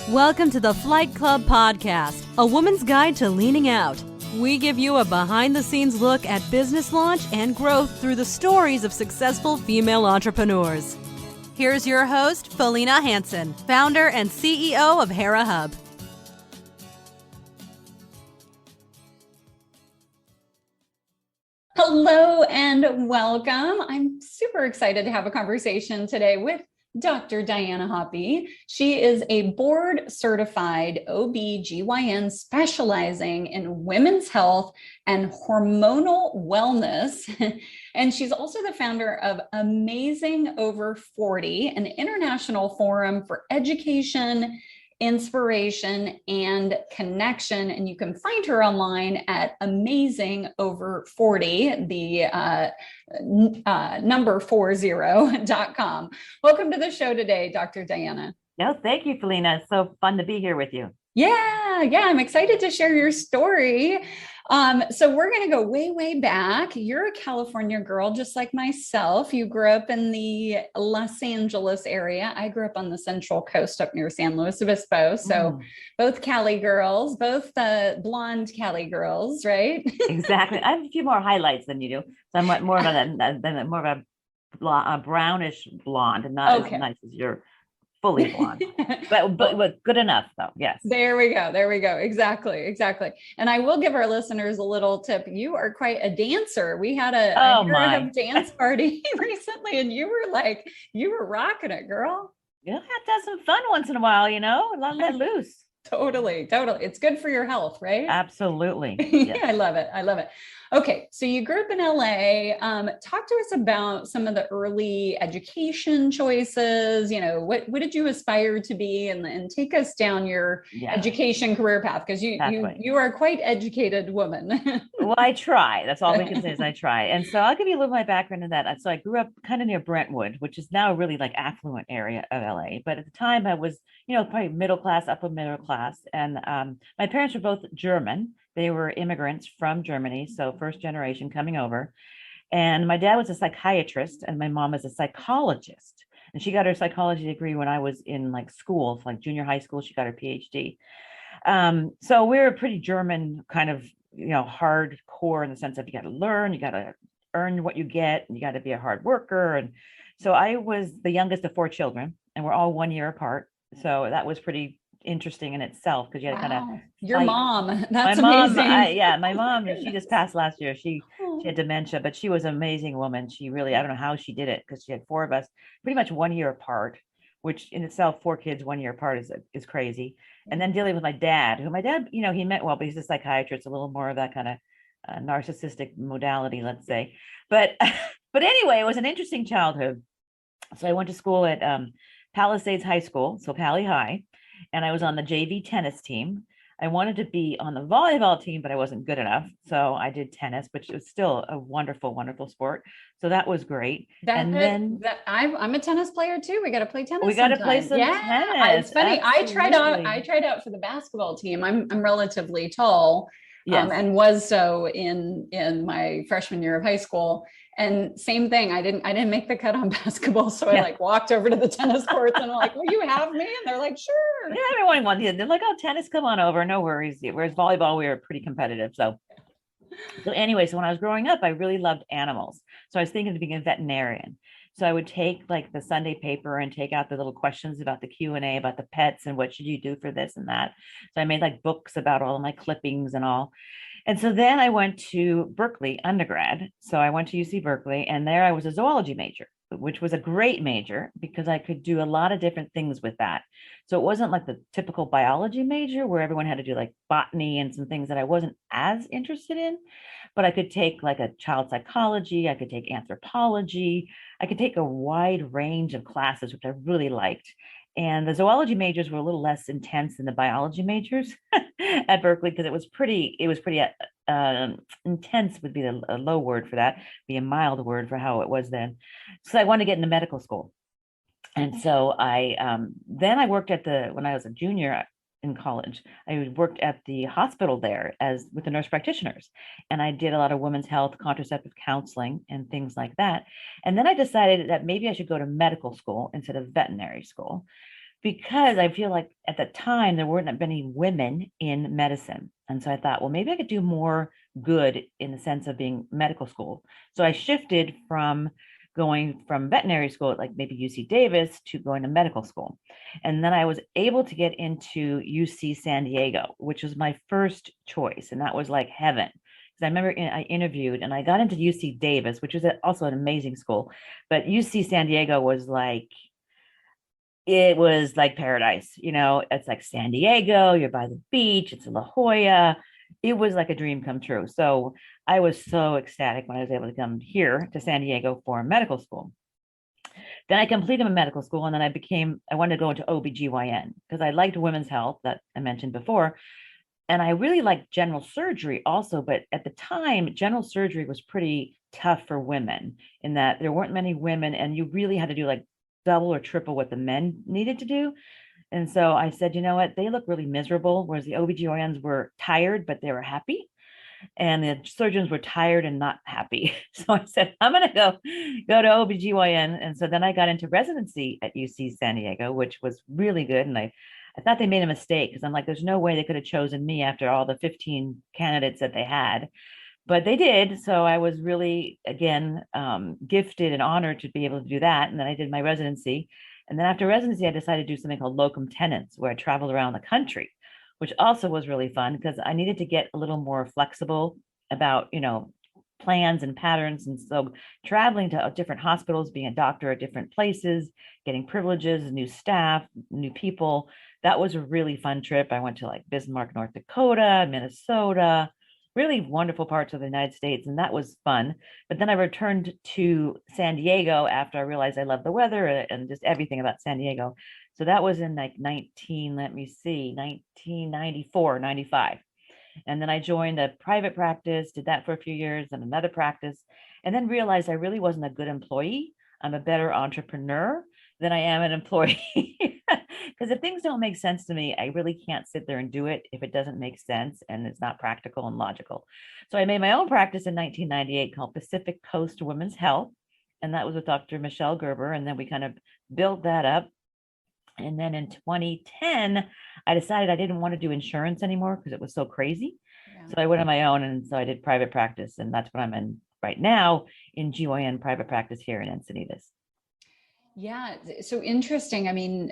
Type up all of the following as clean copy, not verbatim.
Welcome to the Flight Club Podcast, a woman's guide to leaning out. We give you a behind-the-scenes look at business launch and growth through the stories of successful female entrepreneurs. Here's your host, Felina Hansen, founder and CEO of Hera Hub. Hello and welcome. I'm super excited to have a conversation today with Dr. Diana Hoppy. She is a board-certified OB/GYN specializing in women's health and hormonal wellness. And she's also the founder of Amazing Over 40, an international forum for education, inspiration, and connection. And you can find her online at Amazing Over 40, the number 40.com. Welcome to the show today, Dr. Diana. No, thank you, Felina. It's so fun to be here with you. Yeah, I'm excited to share your story. So we're going to go way back. You're a California girl, just like myself. You grew up in the Los Angeles area. I grew up on the Central Coast up near San Luis Obispo. So both Cali girls, both blonde Cali girls, right? Exactly. I have a few more highlights than you do. So I'm more of a brownish blonde, and not as nice as your fully blonde, but good enough though. Yes. There we go. Exactly. And I will give our listeners a little tip. You are quite a dancer. We had a Hera Hub dance party recently, and you were rocking it, girl. You have to have some fun once in a while, let that loose. Totally. It's good for your health, right? Absolutely. Yes. I love it. Okay. So you grew up in LA. Talk to us about some of the early education choices. What did you aspire to be, and take us down your education career path? Because you are a quite educated woman. Well, I try. That's all we can say is I try. And so I'll give you a little of my background in that. So I grew up kind of near Brentwood, which is now really like affluent area of LA. But at the time I was, probably middle class, upper middle class. And my parents were both German. They were immigrants from Germany, so first generation coming over. And my dad was a psychiatrist and my mom was a psychologist. And she got her psychology degree when I was in school, like junior high school. She got her PhD. So we were pretty German, kind of, hardcore in the sense of you got to learn, you got to earn what you get, and you got to be a hard worker. And so I was the youngest of 4 children, and we're all 1 year apart. So that was pretty interesting in itself, because you had to kind of your mom. That's my amazing. My mom, she just passed last year. She had dementia, but she was an amazing woman. She really, I don't know how she did it, because she had 4 of us pretty much 1 year apart, which in itself, 4 kids 1 year apart is crazy. And then dealing with my dad, he meant well, but he's a psychiatrist, a little more of that kind of narcissistic modality, let's say. But anyway, it was an interesting childhood. So I went to school at Palisades High School, so Pali High, and I was on the JV tennis team. I wanted to be on the volleyball team, but I wasn't good enough. So I did tennis, which was still a wonderful, wonderful sport. So that was great. I'm a tennis player too. We got to play tennis. We got to play some tennis. It's funny. Absolutely. I tried out for the basketball team. I'm relatively tall. Yes. And was so in my freshman year of high school. And same thing, I didn't make the cut on basketball. So I walked over to the tennis courts and I'm like, will you have me? And they're like, sure. Yeah, everyone wanted. They're like, oh, tennis, come on over. No worries. Whereas volleyball, we were pretty competitive. So anyway, so when I was growing up, I really loved animals. So I was thinking of being a veterinarian. So I would take the Sunday paper and take out the little questions about the Q&A about the pets and what should you do for this and that. So I made books about all of my clippings and all. And so then I went to Berkeley undergrad. So I went to UC Berkeley, and there I was a zoology major, which was a great major because I could do a lot of different things with that. So it wasn't like the typical biology major where everyone had to do botany and some things that I wasn't as interested in, but I could take a child psychology, I could take anthropology, I could take a wide range of classes, which I really liked. And the zoology majors were a little less intense than the biology majors at Berkeley, because it was pretty intense would be a low word for that, be a mild word for how it was then. So I wanted to get into medical school. And so then I worked when I was a junior in college, I worked at the hospital there with the nurse practitioners, and I did a lot of women's health, contraceptive counseling, and things like that. And then I decided that maybe I should go to medical school instead of veterinary school. because I feel like at the time there weren't many women in medicine. And so I thought, well, maybe I could do more good in the sense of being medical school. So I shifted from going from veterinary school at like maybe UC Davis to going to medical school. And then I was able to get into UC San Diego, which was my first choice. And that was like heaven. Because I remember I interviewed and I got into UC Davis, which was also an amazing school. But UC San Diego was like, it was like paradise, it's like San Diego, you're by the beach, it's in La Jolla. It was like a dream come true. So I was so ecstatic when I was able to come here to San Diego for medical school. Then I completed my medical school and then I wanted to go into OBGYN because I liked women's health that I mentioned before. And I really liked general surgery also, but at the time, general surgery was pretty tough for women in that there weren't many women and you really had to do like double or triple what the men needed to do. And so I said, you know what, they look really miserable, whereas the OBGYNs were tired, but they were happy. And the surgeons were tired and not happy. So I said, I'm going to go to OBGYN. And so then I got into residency at UC San Diego, which was really good. And I thought they made a mistake because I'm like, there's no way they could have chosen me after all the 15 candidates that they had. But they did. So I was really, again, gifted and honored to be able to do that. And then I did my residency. And then after residency, I decided to do something called locum tenens, where I traveled around the country, which also was really fun because I needed to get a little more flexible about, plans and patterns. And so traveling to different hospitals, being a doctor at different places, getting privileges, new staff, new people, that was a really fun trip. I went to like Bismarck, North Dakota, Minnesota, really wonderful parts of the United States. And that was fun. But then I returned to San Diego after I realized I loved the weather and just everything about San Diego. So that was in like 1994, 95. And then I joined a private practice, did that for a few years and another practice, and then realized I really wasn't a good employee. I'm a better entrepreneur than I am an employee. Because if things don't make sense to me, I really can't sit there and do it if it doesn't make sense and it's not practical and logical. So I made my own practice in 1998 called Pacific Coast Women's Health. And that was with Dr. Michelle Gerber. And then we kind of built that up. And then in 2010, I decided I didn't want to do insurance anymore because it was so crazy. Yeah. So I went on my own. And so I did private practice. And that's what I'm in right now in GYN private practice here in Encinitas. Yeah, so interesting. I mean,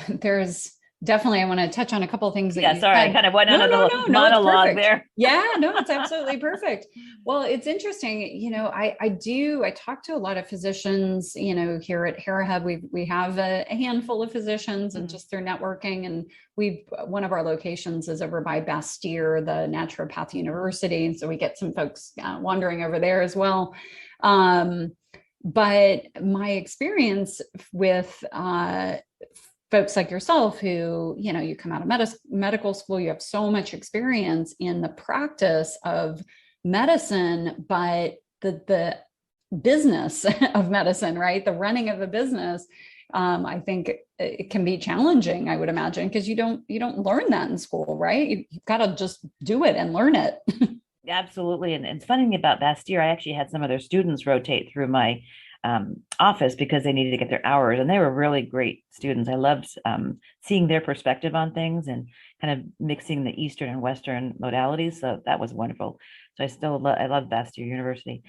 there's definitely, I want to touch on a couple of things that you sorry, said. I kind of went on a little monologue there. Yeah, no, it's absolutely perfect. Well, it's interesting. I talk to a lot of physicians, here at Hera Hub, we have a handful of physicians and just through networking. And one of our locations is over by Bastyr, the Naturopath University. And so we get some folks wandering over there as well. But my experience with folks like yourself who, you come out of medical school, you have so much experience in the practice of medicine, but the business of medicine, right? The running of a business, I think it can be challenging, I would imagine, because you don't learn that in school, right? You've got to just do it and learn it. Absolutely. And it's funny about Bastyr, I actually had some of their students rotate through my office because they needed to get their hours, and they were really great students. I loved seeing their perspective on things and kind of mixing the Eastern and Western modalities. So that was wonderful. So I love Bastyr University.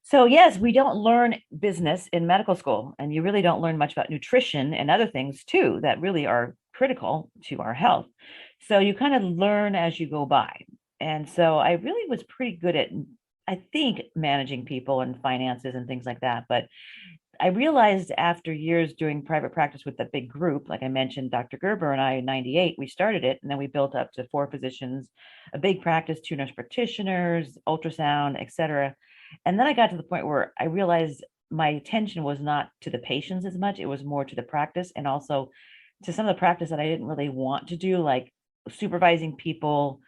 So yes, we don't learn business in medical school, and you really don't learn much about nutrition and other things too that really are critical to our health. So you kind of learn as you go by. And so I really was pretty good at, I think, managing people and finances and things like that. But I realized after years doing private practice with a big group, like I mentioned, Dr. Gerber and I in 98, we started it. And then we built up to 4 physicians, a big practice, 2 nurse practitioners, ultrasound, et cetera. And then I got to the point where I realized my attention was not to the patients as much. It was more to the practice and also to some of the practice that I didn't really want to do, like supervising people,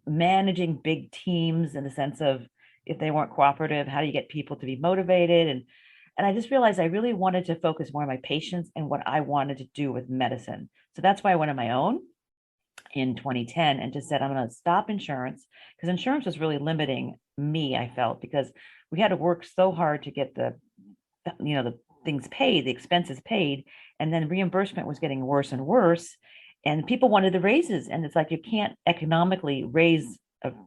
managing big teams in the sense of if they weren't cooperative, how do you get people to be motivated? And I just realized I really wanted to focus more on my patients and what I wanted to do with medicine. So that's why I went on my own in 2010 and just said, I'm going to stop insurance, because insurance was really limiting me, I felt, because we had to work so hard to get the things paid, the expenses paid, and then reimbursement was getting worse and worse, and people wanted the raises, and it's like you can't economically raise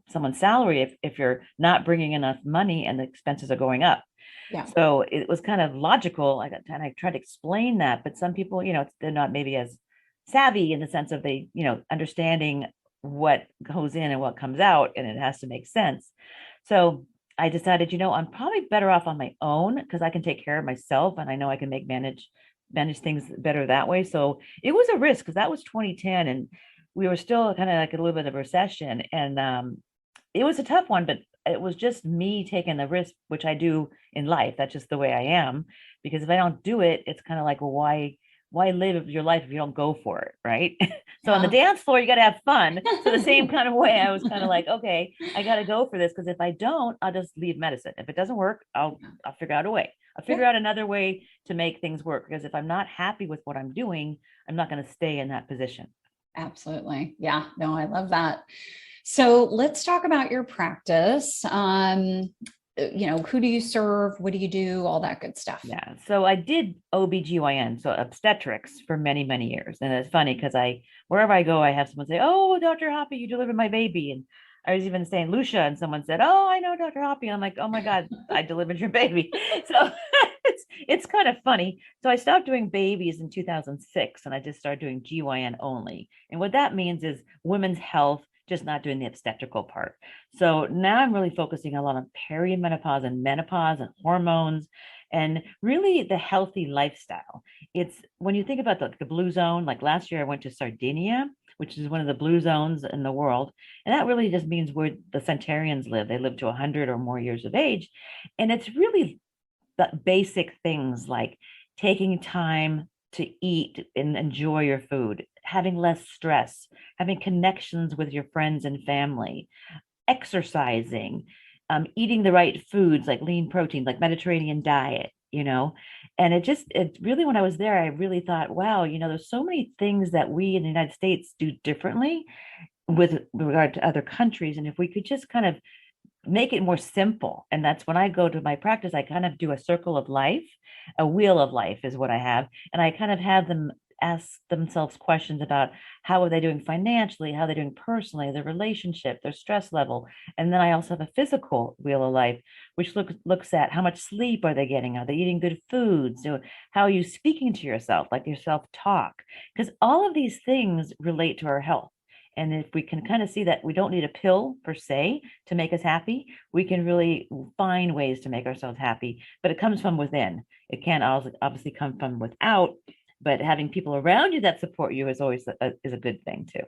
someone's salary if you're not bringing enough money and the expenses are going up. Yeah. So it was kind of logical. I tried to explain that, but some people, they're not maybe as savvy in the sense of they, understanding what goes in and what comes out, and it has to make sense. So I decided, I'm probably better off on my own because I can take care of myself, and I know I can manage things better that way. So it was a risk because that was 2010, and we were still kind of like a little bit of a recession, and it was a tough one, but it was just me taking the risk, which I do in life. That's just the way I am, because if I don't do it, it's kind of like, well, why live your life if you don't go for it, right? So on the dance floor, you got to have fun. So the same kind of way, I was kind of like, okay, I got to go for this, because if I don't, I'll just leave medicine. If it doesn't work, I'll figure out a way. I'll figure out another way to make things work, because if I'm not happy with what I'm doing, I'm not going to stay in that position. Absolutely. Yeah, no, I love that. So let's talk about your practice. Who do you serve? What do you do? All that good stuff. Yeah. So I did OBGYN, so obstetrics, for many, many years. And it's funny because wherever I go, I have someone say, "Oh, Dr. Hoppy, you delivered my baby." And I was even saying Lucia, and someone said, "Oh, I know Dr. Hoppy." And I'm like, "Oh my God, I delivered your baby." So it's kind of funny. So I stopped doing babies in 2006, and I just started doing GYN only. And what that means is women's health, just not doing the obstetrical part. So now I'm really focusing a lot on perimenopause and menopause and hormones, and really the healthy lifestyle. It's when you think about the blue zone, like last year I went to Sardinia, which is one of the blue zones in the world. And that really just means where the centenarians live. They live to 100 or more years of age. And it's really the basic things like taking time to eat and enjoy your food, having less stress, having connections with your friends and family, exercising, eating the right foods like lean protein, like Mediterranean diet, and it really, when I was there, I really thought, wow, there's so many things that we in the United States do differently with regard to other countries. And if we could just kind of make it more simple. And that's when I go to my practice, I kind of do a circle of life, a wheel of life is what I have. And I kind of have them ask themselves questions about how are they doing financially, how they're doing personally, their relationship, their stress level. And then I also have a physical wheel of life, which looks at how much sleep are they getting? Are they eating good foods? So how are you speaking to yourself, like your self-talk? Because all of these things relate to our health. And if we can kind of see that we don't need a pill per se to make us happy, we can really find ways to make ourselves happy. But it comes from within. It can't obviously come from without, but having people around you that support you is always is a good thing too.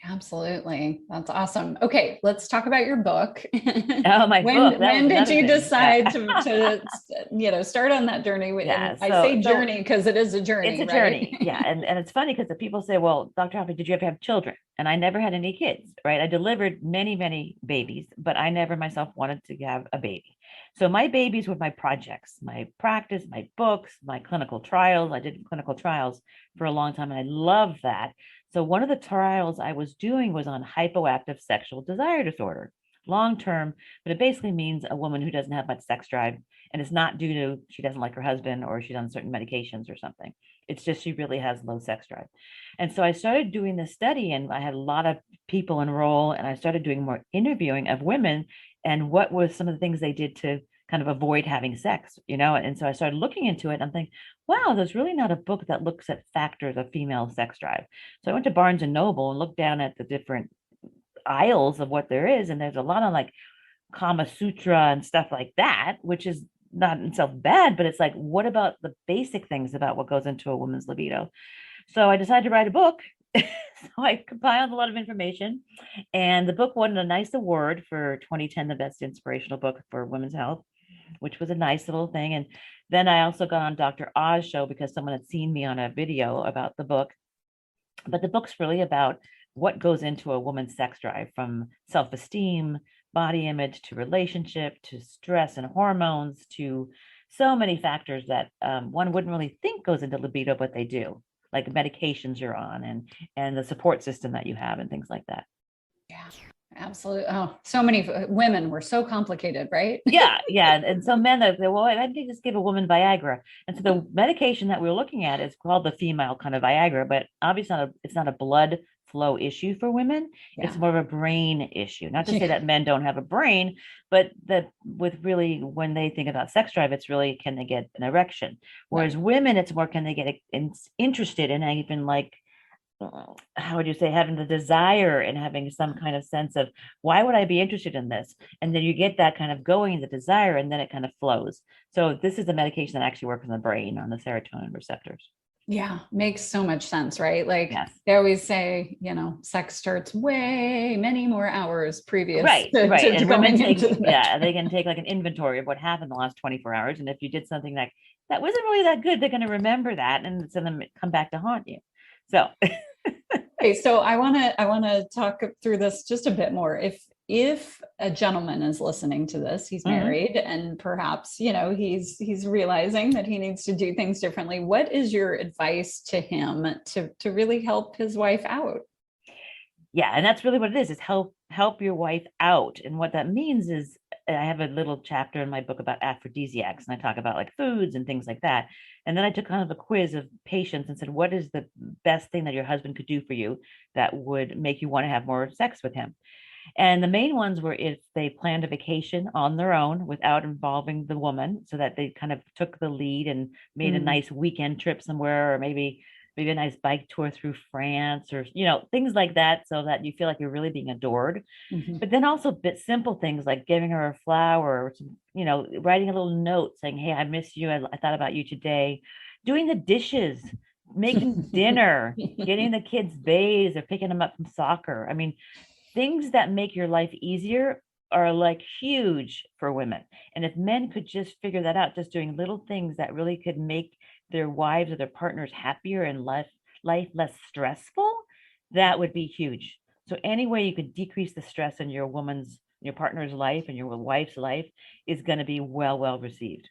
Absolutely. That's awesome. Okay, let's talk about your book. Oh, my book. When did you decide to start on that journey? Yeah, I say journey because it is a journey. It's a right? journey. Yeah. And it's funny because the people say, well, Dr. Hoppy, did you ever have children? And I never had any kids, right? I delivered many, many babies, but I never myself wanted to have a baby. So my babies were my projects, my practice, my books, my clinical trials. I did clinical trials for a long time, and I love that. So one of the trials I was doing was on hypoactive sexual desire disorder, long-term, but it basically means a woman who doesn't have much sex drive, and it's not due to she doesn't like her husband or she's on certain medications or something. It's just she really has low sex drive. And so I started doing this study, and I had a lot of people enroll, and I started doing more interviewing of women and what was some of the things they did to kind of avoid having sex, And so I started looking into it, and I'm thinking, wow, there's really not a book that looks at factors of female sex drive. So I went to Barnes and Noble and looked down at the different aisles of what there is, and there's a lot of like Kama Sutra and stuff like that, which is not in itself bad, but it's like, what about the basic things about what goes into a woman's libido? So I decided to write a book. So I compiled a lot of information, and the book won a nice award for 2010, the best inspirational book for women's health, which was a nice little thing. And then I also got on Dr. Oz show because someone had seen me on a video about the book. But the book's really about what goes into a woman's sex drive, from self-esteem, body image, to relationship, to stress and hormones, to so many factors that one wouldn't really think goes into libido, but they do, like medications you're on and the support system that you have and things like that. Yeah, Absolutely. Oh, so many women were so complicated, right? Yeah. And so men that well, I think just give a woman Viagra. And so the medication that we're looking at is called the female kind of Viagra, but obviously it's not a blood flow issue for women. It's Yeah. more of a brain issue. Not to say Yeah. that men don't have a brain, but that with really when they think about sex drive, it's really can they get an erection? Whereas Right. women, it's more can they get interested in even like how would you say having the desire and having some kind of sense of why would I be interested in this, and then you get that kind of going the desire and then it kind of flows. So this is a medication that actually works in the brain on the serotonin receptors. Yeah, makes so much sense, right? Like Yes. they always say, sex starts way many more hours previous Right. to And women going take into the next. they can take like an inventory of what happened in the last 24 hours, and if you did something that wasn't really that good, they're going to remember that and it's going to come back to haunt you. So Okay, so I want to talk through this just a bit more. If a gentleman is listening to this, he's married and perhaps, he's realizing that he needs to do things differently. What is your advice to him to really help his wife out? Yeah, and that's really what it is help your wife out. And what that means is I have a little chapter in my book about aphrodisiacs, and I talk about like foods and things like that. And then I took kind of a quiz of patients and said, what is the best thing that your husband could do for you that would make you want to have more sex with him? And the main ones were if they planned a vacation on their own without involving the woman, so that they kind of took the lead and made a nice weekend trip somewhere, or maybe a nice bike tour through France, or things like that, so that you feel like you're really being adored. Mhm. But then also bit simple things like giving her a flower, or writing a little note saying, hey, I miss you, I thought about you today, doing the dishes, making dinner, getting the kids bathed or picking them up from soccer. I mean, things that make your life easier are like huge for women. And if men could just figure that out, just doing little things that really could make their wives or their partners happier and life less stressful, that would be huge. So any way you could decrease the stress in your partner's life and your wife's life is going to be well received.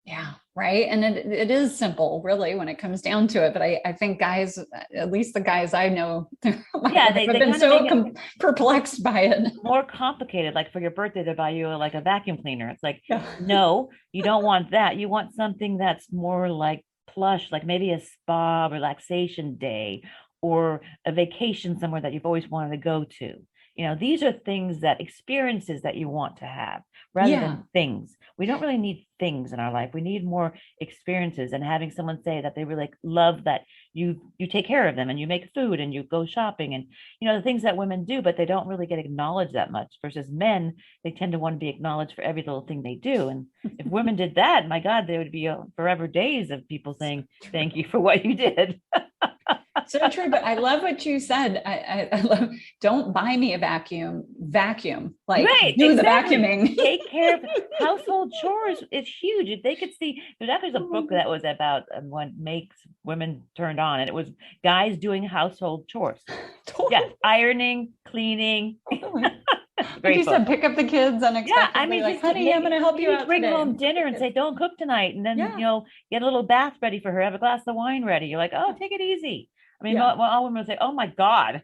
Yeah, right. And it is simple, really, when it comes down to it. But I think guys, at least the guys I know, Yeah, have been so perplexed by it. More complicated. Like for your birthday, they buy you like a vacuum cleaner. It's like, Yeah. no, you don't want that. You want something that's more like plush, like maybe a spa relaxation day or a vacation somewhere that you've always wanted to go to. These are experiences that you want to have rather than things. We don't really need things in our life. We need more experiences, and having someone say that they really love that you take care of them and you make food and you go shopping and the things that women do, but they don't really get acknowledged that much, versus men, they tend to want to be acknowledged for every little thing they do. And if women did that, my God, there would be forever days of people saying thank you for what you did. So true. But I love what you said. I love, don't buy me a vacuum, like right, do exactly. the vacuuming. Take care of household chores. It's huge. If they could see, there's actually a book that was about what makes women turned on, and it was guys doing household chores. Totally. Yeah, ironing, cleaning. Totally. Great you book. said, pick up the kids unexpectedly. Yeah, I mean, like, honey, I'm going to help you out bring today. home dinner and say, don't cook tonight. And then, Yeah. get a little bath ready for her, have a glass of wine ready. You're like, oh, take it easy. I mean, all women will say, oh my God,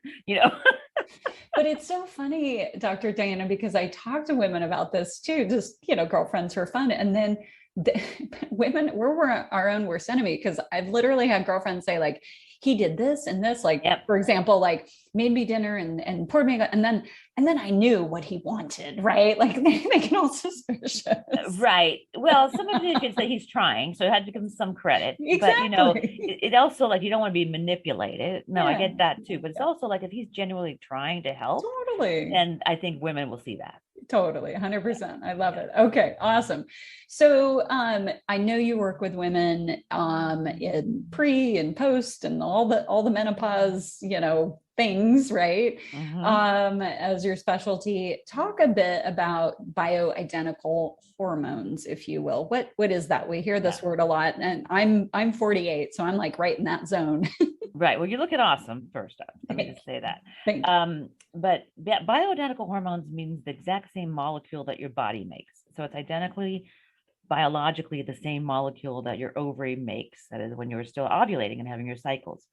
But it's so funny, Dr. Diana, because I talk to women about this too, just, girlfriends for fun. And then women, we're our own worst enemy, because I've literally had girlfriends say like, he did this and this, like, for example, like made me dinner and poured me, and then I knew what he wanted, right? Like they get all suspicious. Right. Well, some of you can say he's trying, so I had to give him some credit. Exactly. But it also, like, you don't want to be manipulated. No, I get that too. But it's also like if he's genuinely trying to help, totally. And I think women will see that. Totally. 100%. I love it. Okay. Awesome. So, I know you work with women, in pre and post and all the menopause, things, right? As your specialty. Talk a bit about bioidentical hormones, if you will. What is that? We hear this word a lot, and I'm 48, so I'm like right in that zone. Right. Well, you look at awesome first off. Let me just say that. But bioidentical hormones means the exact same molecule that your body makes. So it's biologically the same molecule that your ovary makes. That is when you're still ovulating and having your cycles.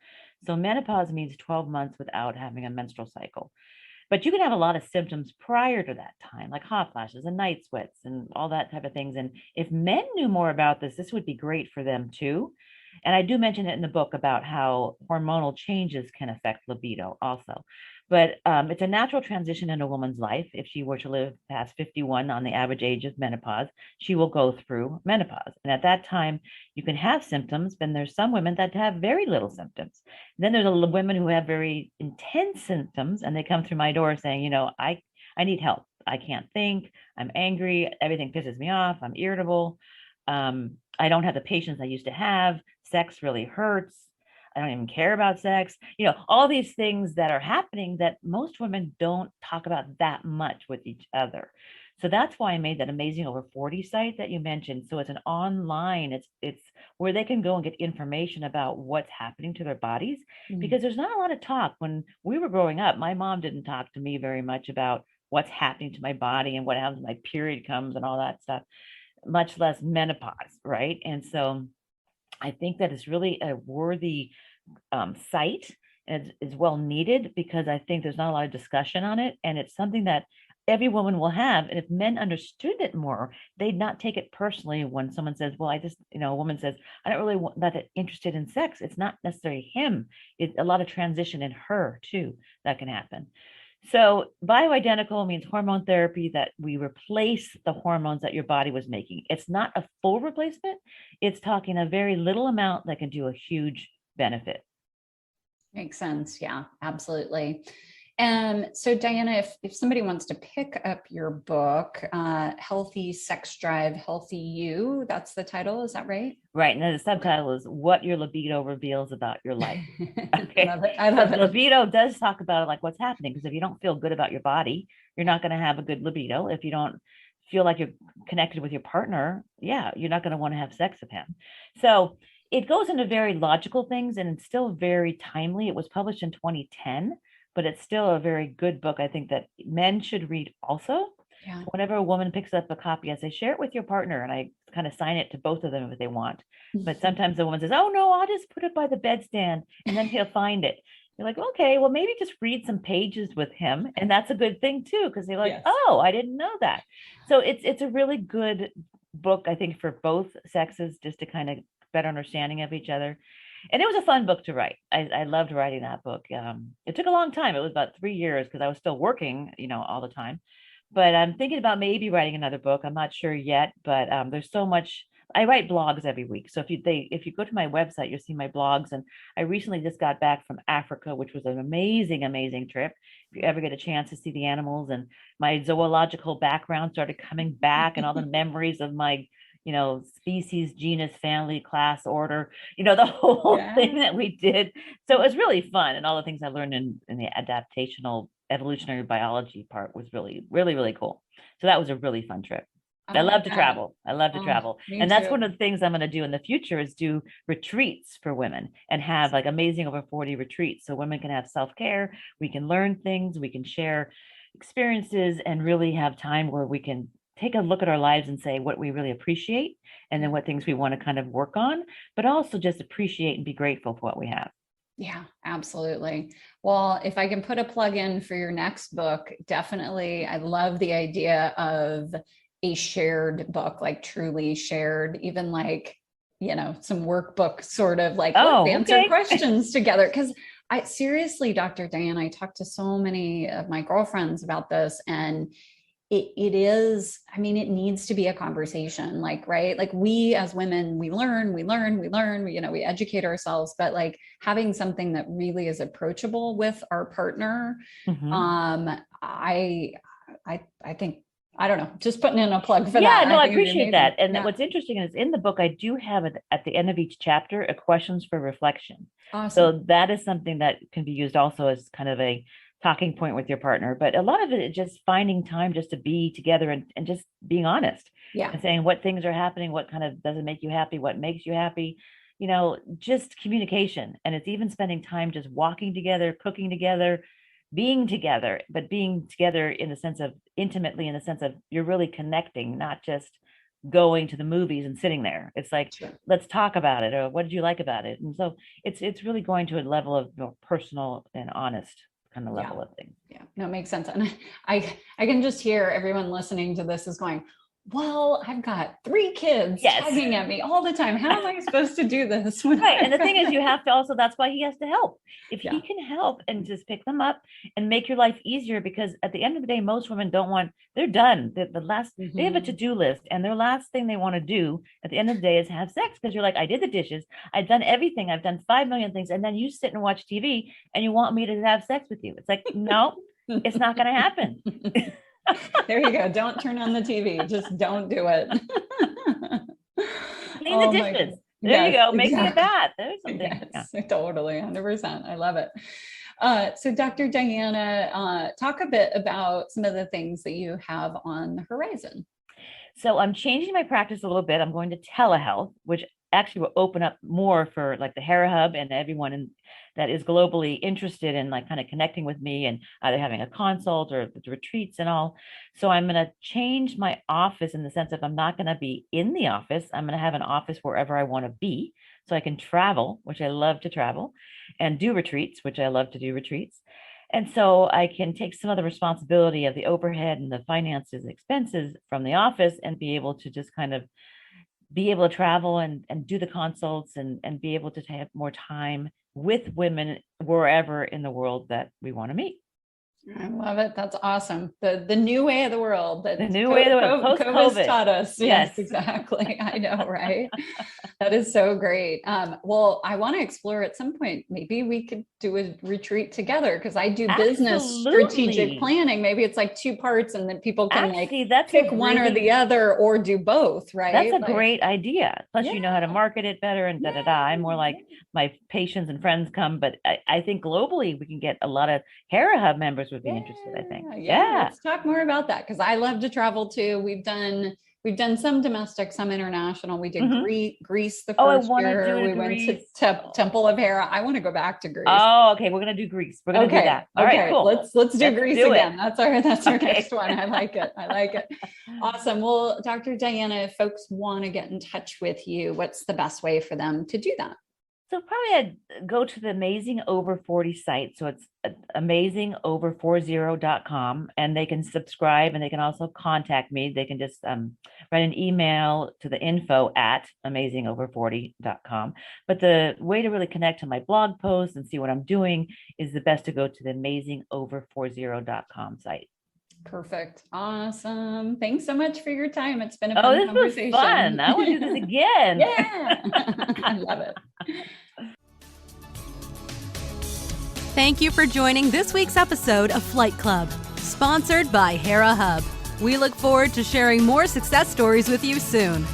So menopause means 12 months without having a menstrual cycle. But you can have a lot of symptoms prior to that time, like hot flashes and night sweats and all that type of things. And if men knew more about this would be great for them too. And I do mention it in the book about how hormonal changes can affect libido also. But it's a natural transition in a woman's life. If she were to live past 51 on the average age of menopause, she will go through menopause. And at that time, you can have symptoms, but there's some women that have very little symptoms. Then there's women who have very intense symptoms, and they come through my door saying, I need help. I can't think. I'm angry. Everything pisses me off. I'm irritable. I don't have the patience I used to have. Sex really hurts. I don't even care about sex. All these things that are happening that most women don't talk about that much with each other. So that's why I made that amazing over 40 site that you mentioned. So it's an online, it's where they can go and get information about what's happening to their bodies, because there's not a lot of talk. When we were growing up, my mom didn't talk to me very much about what's happening to my body and what happens when my period comes and all that stuff, much less menopause, right? And so I think that it's really a worthy site, and is well needed, because I think there's not a lot of discussion on it, and it's something that every woman will have. And if men understood it more, they'd not take it personally when someone says, well, a woman says, I don't really want that interested in sex. It's not necessarily him. It's a lot of transition in her too that can happen. So bioidentical means hormone therapy, that we replace the hormones that your body was making. It's not a full replacement. It's talking a very little amount that can do a huge benefit. Makes sense. Yeah, absolutely. So Diana, if somebody wants to pick up your book, Healthy Sex Drive, Healthy You, that's the title, is that right? Right. And then the subtitle is What Your Libido Reveals About Your Life. Okay. I love it. Libido does talk about like what's happening, because if you don't feel good about your body, you're not going to have a good libido. If you don't feel like you're connected with your partner, you're not going to want to have sex with him. So it goes into very logical things, and it's still very timely. It was published in 2010, but it's still a very good book. I think that men should read also. Yeah. Whenever a woman picks up a copy, I say, share it with your partner, and I kind of sign it to both of them if they want. But sometimes the woman says, oh no, I'll just put it by the bedstand and then he'll find it. You're like, okay, well, maybe just read some pages with him. And that's a good thing too, because they're like, yes. Oh, I didn't know that. So it's a really good book, I think, for both sexes, just to kind of better understanding of each other. And it was a fun book to write. I loved writing that book. It took a long time. It was about 3 years, because I was still working, all the time. But I'm thinking about maybe writing another book. I'm not sure yet, but there's so much. I write blogs every week. So if you go to my website, you'll see my blogs. And I recently just got back from Africa, which was an amazing, amazing trip. If you ever get a chance to see the animals, and my zoological background started coming back, and all the memories of my species, genus, family, class, order, the whole thing that we did. So it was really fun. And all the things I learned in the adaptational evolutionary biology part was really, really, really cool. So that was a really fun trip. I love to travel. I love to travel. And that's one of the things I'm going to do in the future, is do retreats for women, and have like amazing over 40 retreats. So women can have self-care. We can learn things. We can share experiences, and really have time where we can take a look at our lives and say what we really appreciate, and then what things we want to kind of work on, but also just appreciate and be grateful for what we have. Yeah, absolutely. Well, if I can put a plug in for your next book, definitely. I love the idea of a shared book, like truly shared, even like, some workbook sort of like, let's answer questions together. Because I seriously, Dr. Diana, I talked to so many of my girlfriends about this, and it is, it needs to be a conversation, right? Like, we as women, we learn, we educate ourselves, but like having something that really is approachable with our partner. I think, I don't know, just putting in a plug for that. Yeah, no, I appreciate that. And what's interesting is, in the book, I do have it at the end of each chapter, a questions for reflection. Awesome. So that is something that can be used also as kind of a talking point with your partner. But a lot of it is just finding time just to be together, and just being honest. Yeah. And saying what things are happening, what kind of doesn't make you happy, what makes you happy, just communication. And it's even spending time just walking together, cooking together, being together, but being together in the sense of intimately, in the sense of you're really connecting, not just going to the movies and sitting there. It's like, sure, let's talk about it, or what did you like about it? And so it's really going to a level of more personal and honest kind of level of things. Yeah, no, it makes sense. And I can just hear everyone listening to this is going, well, I've got 3 kids tugging at me all the time. How am I supposed to do this? Right. And the thing is, you have to also, that's why he has to help. If he can help and just pick them up and make your life easier, because at the end of the day, most women they're done. The last, they have a to-do list, and their last thing they want to do at the end of the day is have sex, because you're like, I did the dishes. I've done everything. I've done 5 million things. And then you sit and watch TV and you want me to have sex with you. It's like, no, it's not going to happen. There you go. Don't turn on the TV. Just don't do it. Clean the dishes. There you go. Make me a bath. There's something. Yes, totally. 100%. I love it. So Dr. Diana, talk a bit about some of the things that you have on the horizon. So I'm changing my practice a little bit. I'm going to telehealth, which actually will open up more for like the Hera Hub and everyone that is globally interested in like kind of connecting with me and either having a consult or the retreats and all. So I'm going to change my office in the sense of I'm not going to be in the office. I'm going to have an office wherever I want to be, so I can travel, which I love to travel, and do retreats, which I love to do retreats. And so I can take some of the responsibility of the overhead and the finances and expenses from the office and be able to just kind of be able to travel and do the consults and be able to have more time with women wherever in the world that we want to meet. I love it. That's awesome. The new way of the world. The new way of the world. Post-COVID taught us. Yes, exactly. I know, right? That is so great. Well, I want to explore at some point. Maybe we could do a retreat together, because I do business strategic planning. Maybe it's like 2 parts, and then people can pick one or the other, or do both. Right? That's a great idea. Plus, you know how to market it better and I'm more like my patients and friends come, but I think globally we can get a lot of Hera Hub members would be interested, I think. Yeah. Let's talk more about that, because I love to travel too. We've done some domestic, some international. We did Greece the first year. We went to Temple of Hera. I want to go back to Greece. Oh, okay. We're going to do Greece. We're going to do that. All right, cool. Let's do Greece again. That's our next one. I like it. Awesome. Well, Dr. Diana, if folks want to get in touch with you, what's the best way for them to do that? So probably I'd go to the Amazing Over 40 site. So it's amazingover40.com, and they can subscribe, and they can also contact me. They can just write an email to the info@amazingover40.com. But the way to really connect to my blog posts and see what I'm doing is the best to go to the amazingover40.com site. Perfect. Awesome. Thanks so much for your time. It's been a fun conversation. Was fun. I want to do this again. Yeah. I love it. Thank you for joining this week's episode of Flight Club, sponsored by Hera Hub. We look forward to sharing more success stories with you soon.